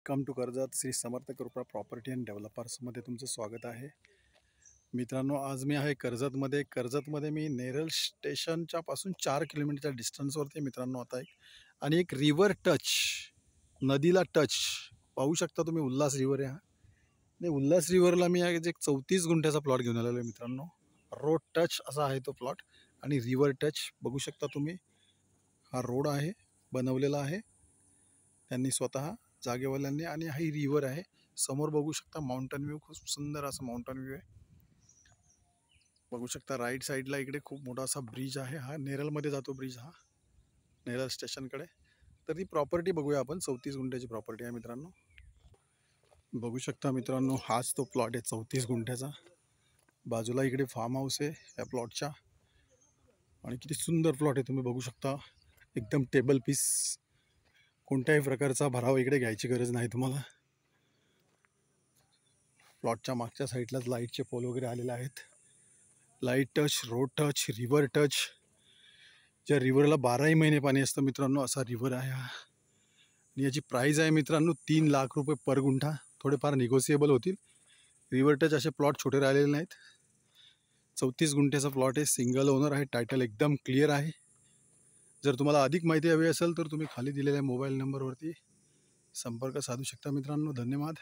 Welcome to Karjat Shri Samarth कृपा property and डेव्हलपर्समध्ये तुमचं स्वागत आहे. मित्रांनो, आज मी आहे कर्जतमध्ये मी नेरळ स्टेशनच्या पासून 4 किलोमीटरच्या डिस्टन्सवरती मित्रांनो आता आणि एक रिव्हर टच, नदीला टच पाहू शकता तुम्ही. उल्हास रिव्हर आहे हा. आणि उल्हास रिव्हरला मी आज एक 34 गुंठ्याचा प्लॉट घेऊन आलेलो आहे मित्रांनो. रोड टच असा आहे तो प्लॉट आणि रिव्हर टच बघू शकता तुम्ही. हा रोड आहे, बनवलेला आहे त्यांनी स्वतः जागेवाल्यांनी, आणि ही रिव्हर आहे. समोर बघू शकता माउंटन व्ह्यू, खूप सुंदर असा माउंटन व्ह्यू आहे. बघू शकता राईट साईडला इकडे खूप मोठा असा ब्रिज आहे. हा नेरळमध्ये जातो ब्रिज, हा नेरळ स्टेशनकडे. तर ती प्रॉपर्टी बघूया आपण. 34 गुंठ्याची प्रॉपर्टी आहे मित्रांनो. बघू शकता मित्रांनो, हाच तो प्लॉट आहे 34 गुंठ्याचा. बाजूला इकडे फार्म हाऊस आहे या प्लॉटच्या, आणि किती सुंदर प्लॉट आहे तुम्ही बघू शकता. एकदम टेबल पीस, कोणत्याही प्रकारचा भराव इकडे घ्यायची गरज नाही तुम्हाला. प्लॉटच्या मागच्या साईडलाच लाईटचे पोल वगैरे आलेले आहेत. Light touch, road touch, river touch. ज्या रिव्हरला 12ही महिने पाणी असतं मित्रांनो, असा रिव्हर आहे हा. आणि याची प्राईज आहे मित्रांनो 3 लाख रुपये पर गुंठा. थोडेफार निगोसिएबल होतील. रिव्हर टच असे प्लॉट छोटे राहिलेले नाहीत. 34 गुंठ्याचा प्लॉट आहे, सिंगल ओनर आहे, टायटल एकदम क्लिअर आहे. जर तुम्हाला अधिक माहिती हवी असेल तर तुम्ही खाली दिलेल्या मोबाईल नंबरवरती संपर्क साधू शकता मित्रांनो. धन्यवाद.